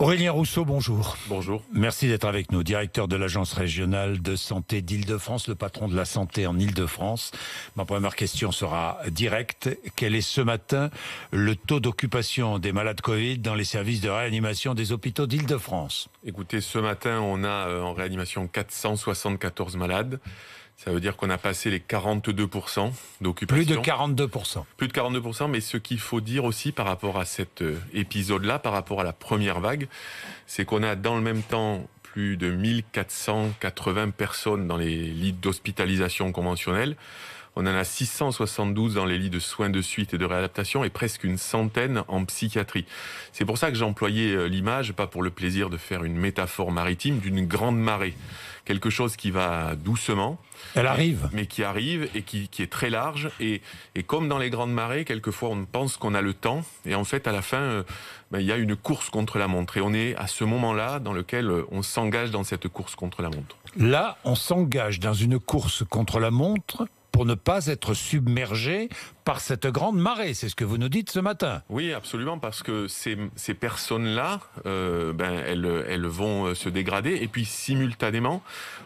Aurélien Rousseau, bonjour. Bonjour. Merci d'être avec nous, directeur de l'Agence régionale de santé d'Île-de-France, le patron de la santé en Île-de-France. Ma première question sera directe. Quel est ce matin le taux d'occupation des malades Covid dans les services de réanimation des hôpitaux d'Île-de-France? Écoutez, ce matin, on a en réanimation 474 malades. Ça veut dire qu'on a passé les 42% d'occupation. Plus de 42%. Plus de 42%, mais ce qu'il faut dire aussi par rapport à cet épisode-là, par rapport à la première vague, c'est qu'on a dans le même temps plus de 1480 personnes dans les lits d'hospitalisation conventionnels. On en a 672 dans les lits de soins de suite et de réadaptation et presque une centaine en psychiatrie. C'est pour ça que j'ai employé l'image, pas pour le plaisir de faire une métaphore maritime, d'une grande marée. Quelque chose qui va doucement. Elle arrive. Mais qui arrive et qui est très large. Et comme dans les grandes marées, quelquefois on pense qu'on a le temps. Et en fait, à la fin, il y a une course contre la montre. Et on est à ce moment-là dans lequel on s'engage dans cette course contre la montre. Là, on s'engage dans une course contre la montre pour ne pas être submergé par cette grande marée. C'est ce que vous nous dites ce matin. Oui, absolument, parce que ces personnes-là, elles vont se dégrader. Et puis, simultanément,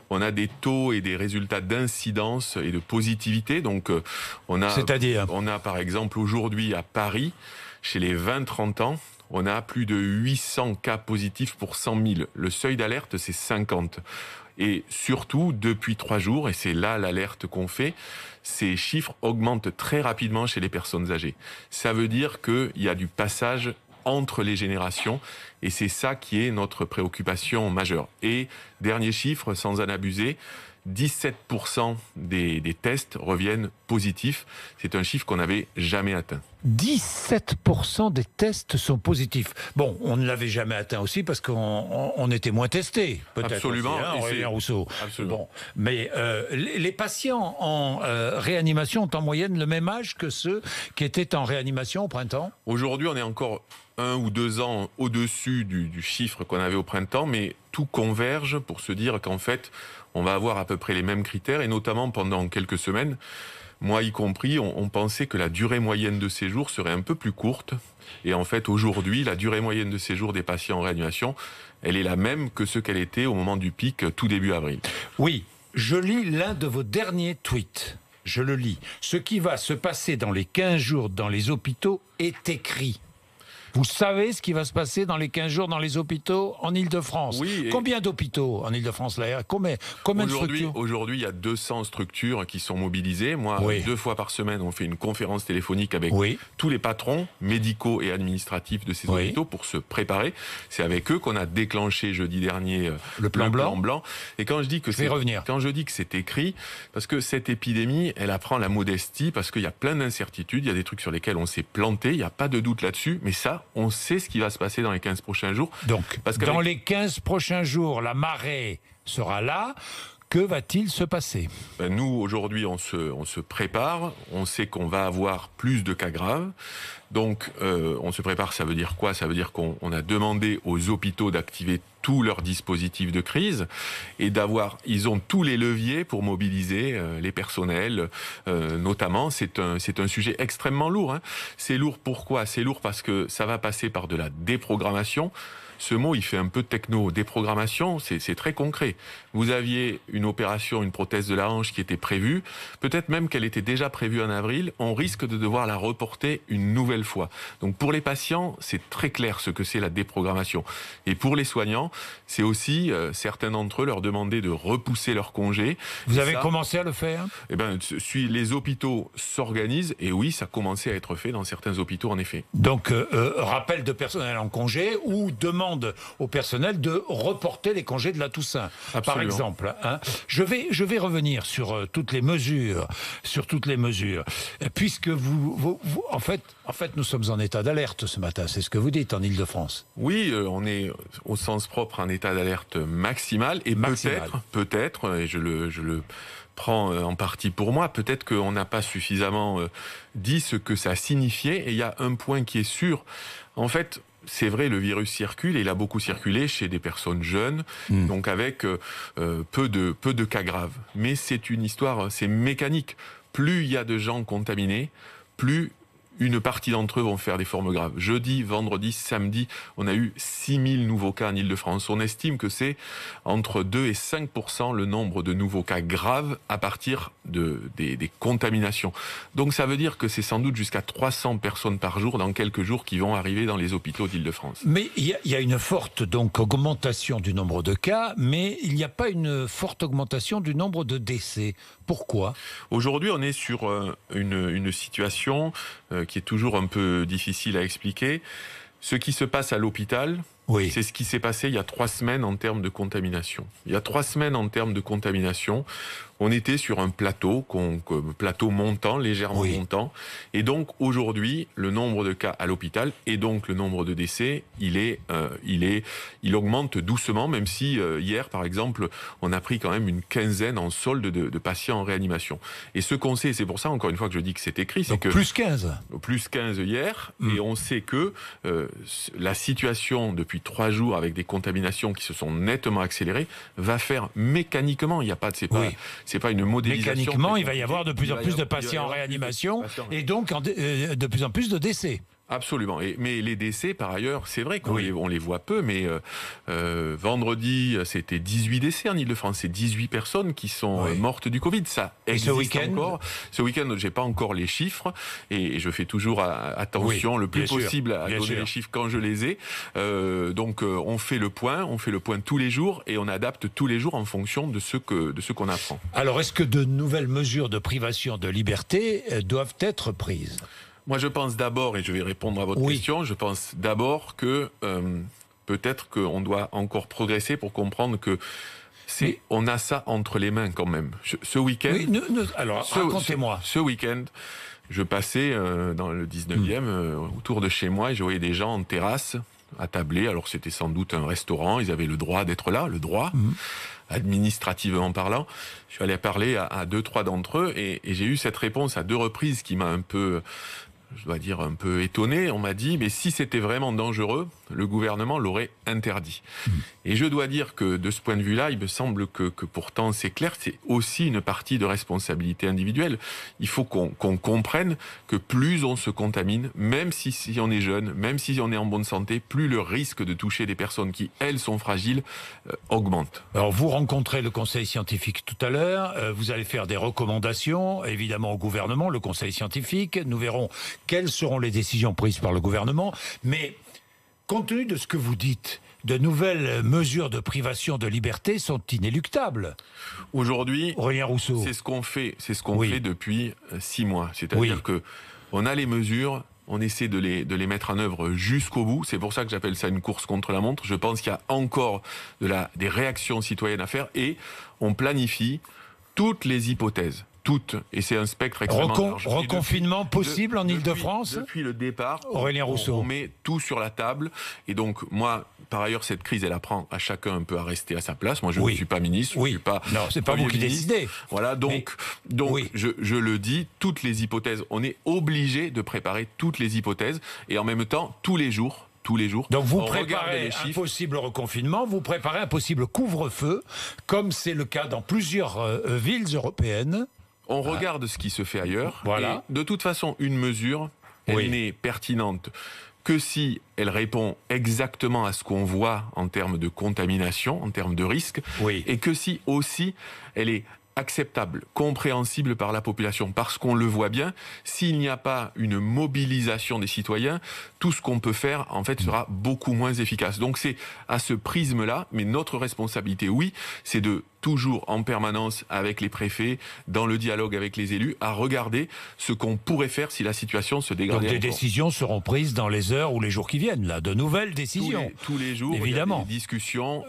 on a des taux et des résultats d'incidence et de positivité. Donc, c'est-à-dire, on a par exemple aujourd'hui à Paris, chez les 20-30 ans, on a plus de 800 cas positifs pour 100 000. Le seuil d'alerte, c'est 50. Et surtout, depuis 3 jours, et c'est là l'alerte qu'on fait, ces chiffres augmentent très rapidement chez les personnes âgées. Ça veut dire qu'il y a du passage entre les générations, et c'est ça qui est notre préoccupation majeure. Et dernier chiffre, sans en abuser, 17% des tests reviennent positifs. C'est un chiffre qu'on n'avait jamais atteint. 17% des tests sont positifs. Bon, on ne l'avait jamais atteint aussi parce qu'on était moins testés, peut-être. Absolument. Aussi, hein, Aurélien Rousseau. Absolument. Bon, mais les patients en réanimation ont en moyenne le même âge que ceux qui étaient en réanimation au printemps? Aujourd'hui, on est encore 1 ou 2 ans au-dessus du chiffre qu'on avait au printemps, mais tout converge pour se dire qu'en fait, on va avoir à peu près les mêmes critères, et notamment pendant quelques semaines, moi y compris, on pensait que la durée moyenne de séjour serait un peu plus courte. Et en fait, aujourd'hui, la durée moyenne de séjour des patients en réanimation, elle est la même que ce qu'elle était au moment du pic, tout début avril. Oui, je lis l'un de vos derniers tweets. Je le lis. Ce qui va se passer dans les 15 jours dans les hôpitaux est écrit. Vous savez ce qui va se passer dans les 15 jours dans les hôpitaux en Île-de-France? Oui. Combien d'hôpitaux en Île-de-France là? Combien de structures? Aujourd'hui, il y a 200 structures qui sont mobilisées. Moi, 2 fois par semaine, on fait une conférence téléphonique avec tous les patrons médicaux et administratifs de ces hôpitaux pour se préparer. C'est avec eux qu'on a déclenché jeudi dernier le plan blanc. Et quand je dis que c'est écrit, parce que cette épidémie, elle apprend la modestie, parce qu'il y a plein d'incertitudes, il y a des trucs sur lesquels on s'est planté, il n'y a pas de doute là-dessus, mais ça, on sait ce qui va se passer dans les 15 prochains jours. Donc, dans les 15 prochains jours, la marée sera là. Que va-t-il se passer? Nous, aujourd'hui, on se prépare. On sait qu'on va avoir plus de cas graves. Donc, on se prépare, ça veut dire quoi? Ça veut dire qu'on a demandé aux hôpitaux d'activer tous leurs dispositifs de crise et ils ont tous les leviers pour mobiliser les personnels, notamment. C'est un sujet extrêmement lourd. Hein. C'est lourd pourquoi? C'est lourd parce que ça va passer par de la déprogrammation. Ce mot, il fait un peu techno. Déprogrammation, c'est très concret. Vous aviez une opération, une prothèse de la hanche qui était prévue. Peut-être même qu'elle était déjà prévue en avril. On risque de devoir la reporter une nouvelle fois. Donc pour les patients, c'est très clair ce que c'est la déprogrammation. Et pour les soignants, c'est aussi, certains d'entre eux, leur demander de repousser leur congé. Vous avez commencé à le faire? Eh bien, les hôpitaux s'organisent. Et oui, ça a commencé à être fait dans certains hôpitaux, en effet. Donc, rappel de personnel en congé ou demande au personnel de reporter les congés de la Toussaint, par exemple. Hein. Je vais revenir sur toutes les mesures, puisque en fait, nous sommes en état d'alerte ce matin. C'est ce que vous dites en Île-de-France. Oui, on est au sens propre en état d'alerte maximal et peut-être, et je le prends en partie pour moi, peut-être qu'on n'a pas suffisamment dit ce que ça signifiait. Et il y a un point qui est sûr. En fait, c'est vrai, le virus circule et il a beaucoup circulé chez des personnes jeunes, donc avec peu de cas graves. Mais c'est une histoire, c'est mécanique. Plus il y a de gens contaminés, plus une partie d'entre eux vont faire des formes graves. Jeudi, vendredi, samedi, on a eu 6000 nouveaux cas en Ile-de-France. On estime que c'est entre 2 et 5% le nombre de nouveaux cas graves à partir des contaminations. Donc ça veut dire que c'est sans doute jusqu'à 300 personnes par jour dans quelques jours qui vont arriver dans les hôpitaux d'Ile-de-France. Mais il y a une forte donc augmentation du nombre de cas, mais il n'y a pas une forte augmentation du nombre de décès. Pourquoi ? Aujourd'hui, on est sur une situation qui est toujours un peu difficile à expliquer. Ce qui se passe à l'hôpital, oui, c'est ce qui s'est passé il y a 3 semaines en termes de contamination. Il y a 3 semaines en termes de contamination, on était sur un plateau, plateau montant, légèrement montant. Et donc aujourd'hui, le nombre de cas à l'hôpital et donc le nombre de décès, il augmente doucement, même si hier, par exemple, on a pris quand même une quinzaine en solde de patients en réanimation. Et ce qu'on sait, c'est pour ça, encore une fois, que je dis que c'est écrit, c'est que... Plus 15. Plus 15 hier, et on sait que la situation depuis 3 jours avec des contaminations qui se sont nettement accélérées va faire mécaniquement, il n'y a pas de... C'est pas une modélisation. Mécaniquement, il va y avoir de plus en plus de patients en réanimation et donc de plus en plus de décès. Absolument. Mais les décès, par ailleurs, c'est vrai qu'on les voit peu, mais vendredi, c'était 18 décès en Ile-de-France. C'est 18 personnes qui sont mortes du Covid. Ça existe encore. Ce week-end, j'ai pas encore les chiffres et je fais toujours attention le plus possible à donner les chiffres quand je les ai. Donc, on fait le point tous les jours et on adapte tous les jours en fonction de ce qu'on apprend. Alors, est-ce que de nouvelles mesures de privation de liberté doivent être prises ? Moi, je pense d'abord, et je vais répondre à votre question, je pense d'abord que peut-être qu'on doit encore progresser pour comprendre que on a ça entre les mains quand même. Ce week-end... alors, racontez-moi. Ce week-end, je passais dans le 19e, autour de chez moi, et je voyais des gens en terrasse, attablés. Alors, c'était sans doute un restaurant, ils avaient le droit d'être là, le droit... administrativement parlant. Je suis allé parler à 2-3 d'entre eux et j'ai eu cette réponse à 2 reprises qui m'a un peu, je dois dire, un peu étonné. On m'a dit, mais si c'était vraiment dangereux, le gouvernement l'aurait interdit. Et je dois dire que de ce point de vue-là, il me semble que pourtant c'est clair, c'est aussi une partie de responsabilité individuelle. Il faut qu'on comprenne que plus on se contamine, même si on est jeune, même si on est en bonne santé, plus le risque de toucher des personnes qui, elles, sont fragiles, augmente. Alors vous rencontrez le conseil scientifique tout à l'heure, vous allez faire des recommandations, évidemment au gouvernement, le conseil scientifique, nous verrons quelles seront les décisions prises par le gouvernement, mais compte tenu de ce que vous dites, de nouvelles mesures de privation de liberté sont inéluctables. Aujourd'hui, Aurélien Rousseau, c'est ce qu'on fait depuis 6 mois. C'est-à-dire que on a les mesures, on essaie de les mettre en œuvre jusqu'au bout. C'est pour ça que j'appelle ça une course contre la montre. Je pense qu'il y a encore des réactions citoyennes à faire et on planifie toutes les hypothèses. Et c'est un spectre extrêmement large. Reconfinement possible en Ile-de-France ? Depuis le départ, Aurélien Rousseau. On met tout sur la table. Et donc, moi, par ailleurs, cette crise, elle apprend à chacun un peu à rester à sa place. Moi, je ne suis pas ministre, je ne suis pas... Non, c'est pas vous qui décidez. Voilà, donc je le dis, toutes les hypothèses, on est obligé de préparer toutes les hypothèses. Et en même temps, tous les jours. Donc vous préparez un possible reconfinement, vous préparez un possible couvre-feu, comme c'est le cas dans plusieurs villes européennes. On regarde ce qui se fait ailleurs. Voilà. Et de toute façon, une mesure, elle n'est pertinente que si elle répond exactement à ce qu'on voit en termes de contamination, en termes de risque, et que si aussi elle est acceptable, compréhensible par la population. Parce qu'on le voit bien, s'il n'y a pas une mobilisation des citoyens, tout ce qu'on peut faire, en fait, sera beaucoup moins efficace. Donc c'est à ce prisme-là, mais notre responsabilité, c'est de toujours en permanence avec les préfets, dans le dialogue avec les élus, à regarder ce qu'on pourrait faire si la situation se dégradait. Donc des décisions seront prises dans les heures ou les jours qui viennent, là, de nouvelles décisions. Tous les jours, évidemment. Il y a des discussions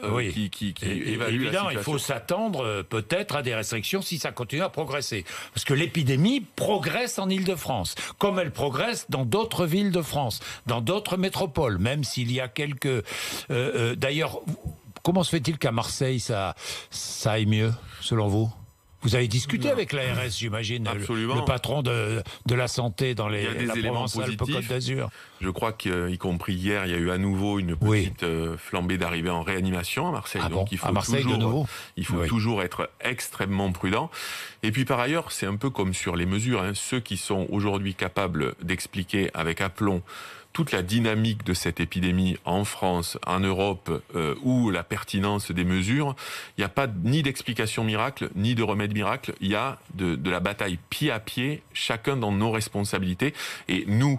qui évaluent la situation. Il faut s'attendre peut-être à des restrictions si ça continue à progresser. Parce que l'épidémie progresse en Ile-de-France, comme elle progresse dans d'autres villes de France, dans d'autres métropoles, même s'il y a quelques... D'ailleurs... Comment se fait-il qu'à Marseille, ça aille mieux, selon vous ? Vous avez discuté avec l'ARS, j'imagine, le patron de la santé dans la Provence-Alpes-Côte d'Azur. Je crois qu'y compris hier, il y a eu à nouveau une petite flambée d'arrivée en réanimation à Marseille. Donc il faut toujours être extrêmement prudent. Et puis par ailleurs, c'est un peu comme sur les mesures. Ceux qui sont aujourd'hui capables d'expliquer avec aplomb toute la dynamique de cette épidémie en France, en Europe, ou la pertinence des mesures, il n'y a pas ni d'explication miracle, ni de remède miracle. Il y a de la bataille pied à pied, chacun dans nos responsabilités. Et nous,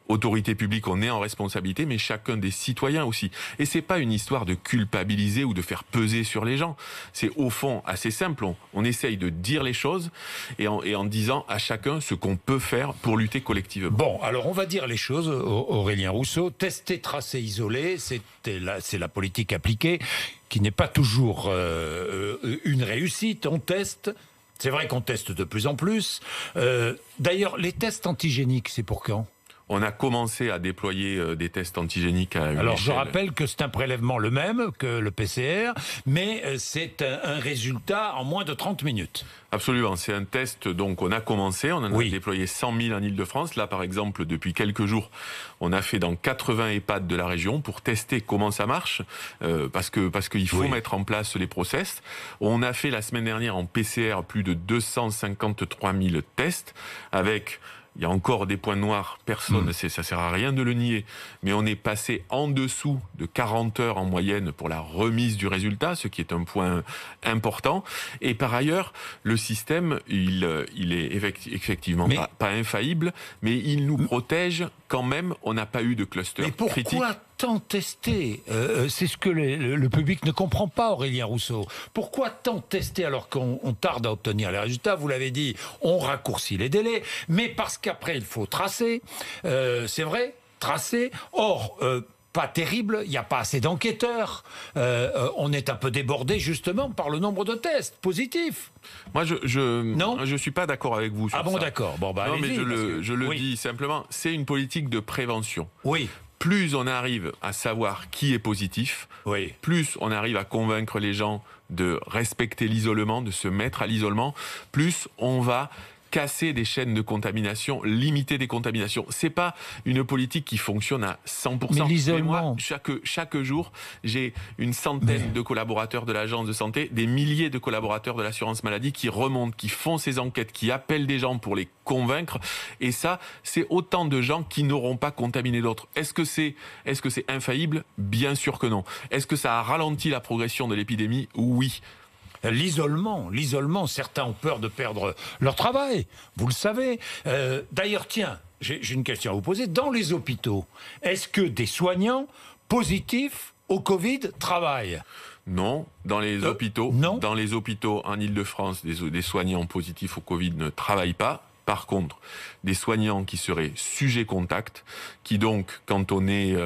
autorité publique, on est en responsabilité, mais chacun des citoyens aussi. Et c'est pas une histoire de culpabiliser ou de faire peser sur les gens. C'est au fond assez simple. On essaye de dire les choses et en disant à chacun ce qu'on peut faire pour lutter collectivement. Bon, alors on va dire les choses, Aurélien Rousseau. Tester, tracer, isoler, c'est la politique appliquée qui n'est pas toujours une réussite. On teste. C'est vrai qu'on teste de plus en plus. D'ailleurs, les tests antigéniques, c'est pour quand ? On a commencé à déployer des tests antigéniques à une Alors échelle. je rappelle que c'est un prélèvement le même que le PCR, mais c'est un résultat en moins de 30 minutes. Absolument, c'est un test, donc on a commencé, on en a déployé 100 000 en Ile-de-France. Là par exemple, depuis quelques jours, on a fait dans 80 EHPAD de la région pour tester comment ça marche, parce qu'il faut mettre en place les process. On a fait la semaine dernière en PCR plus de 253 000 tests avec... Il y a encore des points noirs, ça sert à rien de le nier, mais on est passé en dessous de 40 heures en moyenne pour la remise du résultat, ce qui est un point important. Et par ailleurs, le système, il est effectivement pas infaillible, mais il nous protège quand même. On n'a pas eu de cluster critique. Pourquoi tant tester ? C'est ce que le public ne comprend pas, Aurélien Rousseau. Pourquoi tant tester alors qu'on tarde à obtenir les résultats ? Vous l'avez dit, on raccourcit les délais, mais parce qu'après il faut tracer. C'est vrai, tracer. Or, pas terrible, il n'y a pas assez d'enquêteurs. On est un peu débordé justement par le nombre de tests positifs. Moi, je suis pas d'accord avec vous sur ça. Ah bon, d'accord. Bon, non, mais je le dis simplement, c'est une politique de prévention. Oui. Plus on arrive à savoir qui est positif, plus on arrive à convaincre les gens de respecter l'isolement, de se mettre à l'isolement, plus on va casser des chaînes de contamination, limiter des contaminations. C'est pas une politique qui fonctionne à 100%. Mais l'isolement... Mais moi, chaque jour, j'ai une centaine de collaborateurs de l'agence de santé, des milliers de collaborateurs de l'assurance maladie qui remontent, qui font ces enquêtes, qui appellent des gens pour les convaincre. Et ça, c'est autant de gens qui n'auront pas contaminé d'autres. Est-ce que c'est infaillible ? Bien sûr que non. Est-ce que ça a ralenti la progression de l'épidémie ? Oui. L'isolement, certains ont peur de perdre leur travail, vous le savez. D'ailleurs, tiens, j'ai une question à vous poser. Dans les hôpitaux, est-ce que des soignants positifs au Covid travaillent ? Non, dans les hôpitaux en Ile-de-France, des soignants positifs au Covid ne travaillent pas. Par contre, des soignants qui seraient sujets contact, qui donc, quand on est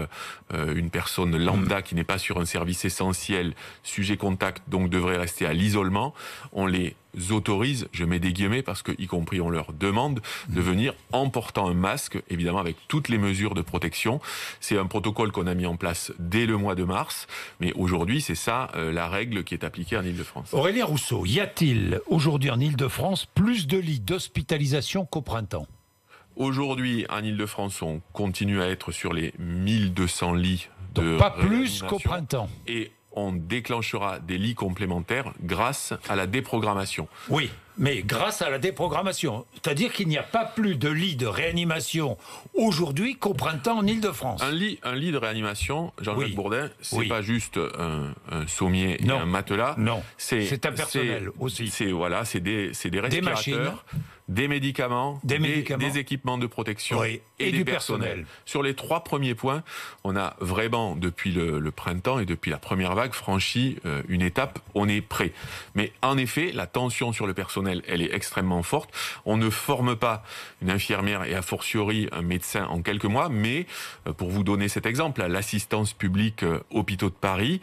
une personne lambda qui n'est pas sur un service essentiel, sujet contact, donc devrait rester à l'isolement, on les autorise, je mets des guillemets parce que, y compris, on leur demande de venir en portant un masque, évidemment avec toutes les mesures de protection. C'est un protocole qu'on a mis en place dès le mois de mars, mais aujourd'hui, c'est ça la règle qui est appliquée en Ile-de-France. Aurélien Rousseau, y a-t-il aujourd'hui en Ile-de-France plus de lits d'hospitalisation qu'au printemps ? Aujourd'hui, en Ile-de-France, on continue à être sur les 1200 lits de donc pas plus qu'au printemps. Et on déclenchera des lits complémentaires grâce à la déprogrammation. Oui, mais grâce à la déprogrammation. C'est-à-dire qu'il n'y a pas plus de lits de réanimation aujourd'hui qu'au printemps en Ile-de-France. Un lit de réanimation, Jean-Jacques Bourdin, c'est pas juste un sommier et un matelas. Non, c'est un personnel aussi. C'est des respirateurs. Des machines. Des médicaments, des équipements de protection et du personnel. Sur les 3 premiers points, on a vraiment, depuis le printemps et depuis la première vague, franchi une étape. On est prêt. Mais en effet, la tension sur le personnel, elle est extrêmement forte. On ne forme pas une infirmière et a fortiori un médecin en quelques mois, mais pour vous donner cet exemple, à l'assistance publique Hôpitaux de Paris,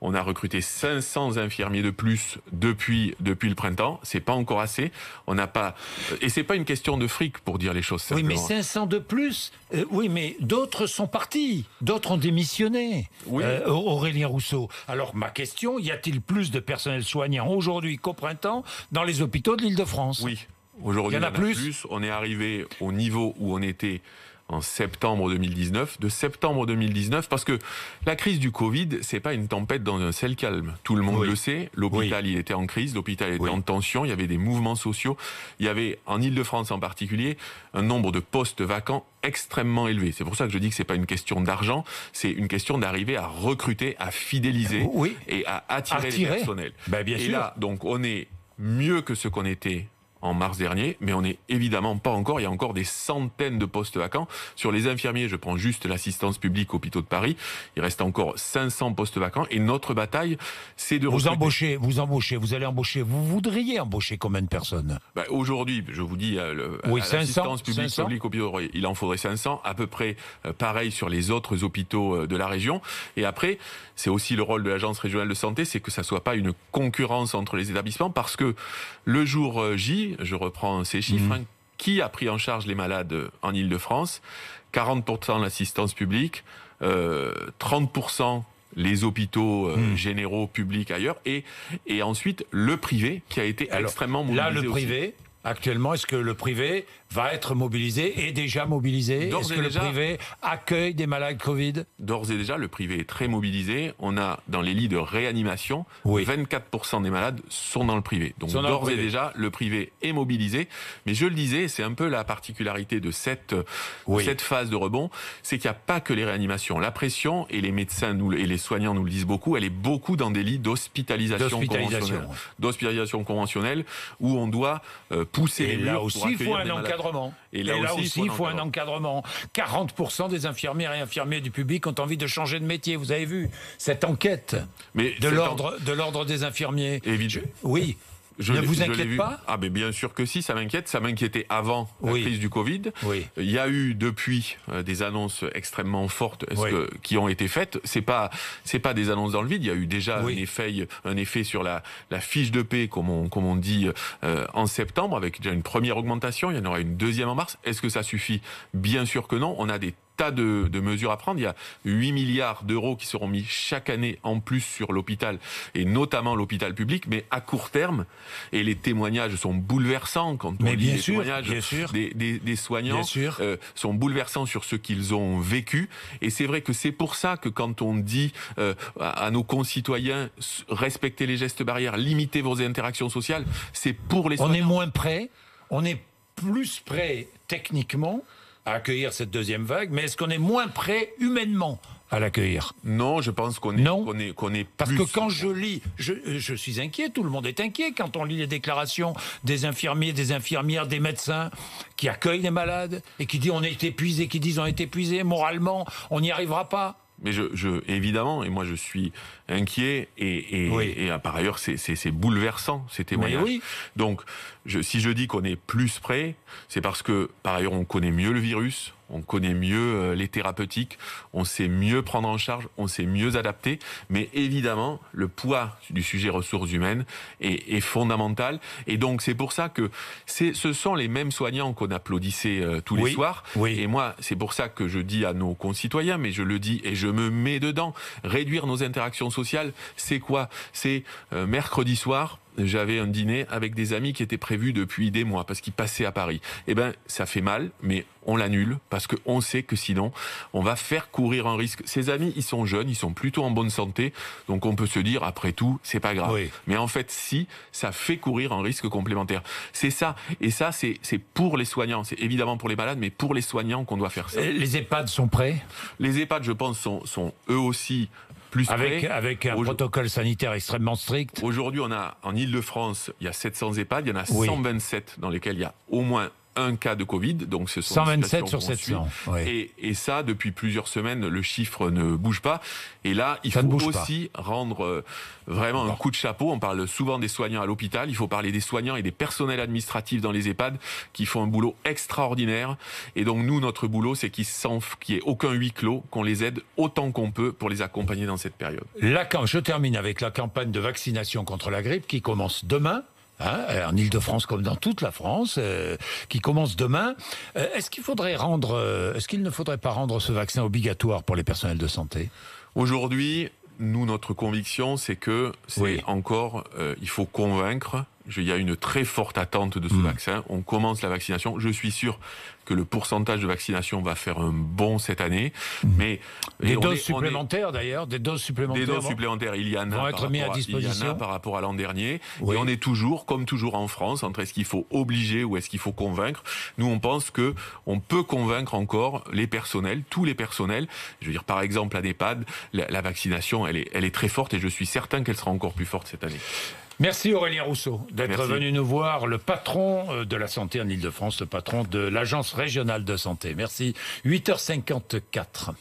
on a recruté 500 infirmiers de plus depuis le printemps. C'est pas encore assez. On n'a pas... Et c'est pas une question de fric, pour dire les choses simplement. Oui, mais 500 soignants de plus. Oui, mais d'autres sont partis. D'autres ont démissionné. Oui. Aurélien Rousseau. Alors, ma question, y a-t-il plus de personnel soignant aujourd'hui qu'au printemps dans les hôpitaux de l'Île-de-France? Oui. Aujourd'hui, il y en a plus. On est arrivé au niveau où on était en septembre 2019, de septembre 2019, parce que la crise du Covid, c'est pas une tempête dans un ciel calme. Tout le monde le sait. L'hôpital, il était en crise, l'hôpital était en tension, il y avait des mouvements sociaux. Il y avait, en Île-de-France en particulier, un nombre de postes vacants extrêmement élevé. C'est pour ça que je dis que c'est pas une question d'argent, c'est une question d'arriver à recruter, à fidéliser et à attirer les personnels. Ben, bien sûr. Là, donc, on est mieux que ce qu'on était en mars dernier, mais on n'est évidemment pas encore. Il y a encore des centaines de postes vacants. Sur les infirmiers, je prends juste l'assistance publique aux hôpitaux de Paris, il reste encore 500 postes vacants. Et notre bataille, c'est de recruter. Vous allez embaucher. Vous voudriez embaucher combien de personnes? Aujourd'hui, je vous dis, l'assistance publique aux hôpitaux, il en faudrait 500, à peu près pareil sur les autres hôpitaux de la région. Et après, c'est aussi le rôle de l'Agence régionale de santé, c'est que ça soit pas une concurrence entre les établissements, parce que le jour J, je reprends ces chiffres, qui a pris en charge les malades en Île-de-France? 40% l'assistance publique, 30% les hôpitaux généraux publics ailleurs, et ensuite le privé qui a été extrêmement mobilisé. Là, le privé, actuellement, est-ce que le privé va être mobilisé, est déjà mobilisé? Est-ce que le privé accueille des malades Covid? D'ores et déjà, le privé est très mobilisé. On a, dans les lits de réanimation, 24% des malades sont dans le privé. Donc d'ores et déjà, le privé est mobilisé. Mais je le disais, c'est un peu la particularité de cette phase de rebond, c'est qu'il n'y a pas que les réanimations. La pression, et les médecins et les soignants nous le disent beaucoup, elle est beaucoup dans des lits d'hospitalisation conventionnelle. D'hospitalisation conventionnelle, où on doit pousser les murs. Là aussi, il faut un encadrement. Et là aussi, il faut un encadrement. 40% des infirmières et infirmiers du public ont envie de changer de métier. Vous avez vu cette enquête de l'ordre des infirmiers. Oui. Ne vous inquiète pas? Ah, mais bien sûr que si, ça m'inquiète. Ça m'inquiétait avant la crise du Covid. Il y a eu depuis des annonces extrêmement fortes qui ont été faites. C'est pas des annonces dans le vide. Il y a eu déjà un effet sur la fiche de paie, comme on dit, en septembre, avec déjà une première augmentation. Il y en aura une deuxième en mars. Est-ce que ça suffit? Bien sûr que non. On a des tas de mesures à prendre. Il y a 8 milliards d'euros qui seront mis chaque année en plus sur l'hôpital, et notamment l'hôpital public, mais à court terme. Et les témoignages sont bouleversants quand on lit les témoignages des soignants, sont bouleversants sur ce qu'ils ont vécu. Et c'est vrai que c'est pour ça que quand on dit à nos concitoyens, respectez les gestes barrières, limitez vos interactions sociales, c'est pour les soignants. On est moins prêt, on est plus prêt techniquement à accueillir cette deuxième vague, mais est-ce qu'on est moins prêt humainement à l'accueillir? Non, je pense qu'on est Parce plus... que quand je lis, je suis inquiet, tout le monde est inquiet quand on lit les déclarations des infirmiers, des infirmières, des médecins qui accueillent les malades et qui disent on est épuisé moralement, on n'y arrivera pas. Mais évidemment, et moi je suis inquiet, et par ailleurs c'est bouleversant ces témoignages. Donc si je dis qu'on est plus prêt, c'est parce que par ailleurs on connaît mieux le virus, on connaît mieux les thérapeutiques, on sait mieux prendre en charge, on sait mieux adapter, mais évidemment le poids du sujet ressources humaines est fondamental, et donc c'est pour ça que ce sont les mêmes soignants qu'on applaudissait tous les soirs, et moi c'est pour ça que je dis à nos concitoyens, mais je le dis et je me mets dedans, réduire nos interactions sociales, c'est quoi? C'est mercredi soir, j'avais un dîner avec des amis qui étaient prévus depuis des mois parce qu'ils passaient à Paris. Eh ben, ça fait mal, mais on l'annule parce qu'on sait que sinon, on va faire courir un risque. Ces amis, ils sont jeunes, ils sont plutôt en bonne santé, donc on peut se dire, après tout, c'est pas grave. Mais en fait, si, ça fait courir un risque complémentaire. C'est ça. Et ça, c'est pour les soignants. C'est évidemment pour les malades, mais pour les soignants qu'on doit faire ça. Les EHPAD sont prêts? Les EHPAD, je pense, sont eux aussi plus près. Avec un protocole sanitaire extrêmement strict. Aujourd'hui, on a en Île-de-France, il y a 700 EHPAD, il y en a 127 dans lesquels il y a au moins un cas de Covid, donc ce sont 127 sur 700. Et ça, depuis plusieurs semaines, le chiffre ne bouge pas. Et là, il faut aussi rendre vraiment un coup de chapeau. On parle souvent des soignants à l'hôpital. Il faut parler des soignants et des personnels administratifs dans les EHPAD qui font un boulot extraordinaire. Et donc nous, notre boulot, c'est qu'il n'y ait aucun huis clos, qu'on les aide autant qu'on peut pour les accompagner dans cette période. Je termine avec la campagne de vaccination contre la grippe qui commence demain. en Ile-de-France comme dans toute la France, qui commence demain. Est-ce qu'il ne faudrait pas rendre ce vaccin obligatoire pour les personnels de santé? Aujourd'hui, nous, notre conviction, c'est que il faut convaincre. Il y a une très forte attente de ce vaccin. On commence la vaccination. Je suis sûr que le pourcentage de vaccination va faire un bond cette année. Mais des doses supplémentaires, il y en a, vont être mises à disposition. Par rapport à l'an dernier. Oui. Et on est toujours, comme toujours en France, entre est-ce qu'il faut obliger ou est-ce qu'il faut convaincre. Nous, on pense que on peut convaincre encore les personnels, tous les personnels. Je veux dire, par exemple, à l'EHPAD, la vaccination, elle est très forte et je suis certain qu'elle sera encore plus forte cette année. Merci Aurélien Rousseau d'être venu nous voir, le patron de la santé en Ile-de-France, le patron de l'Agence régionale de santé. Merci. 8h54.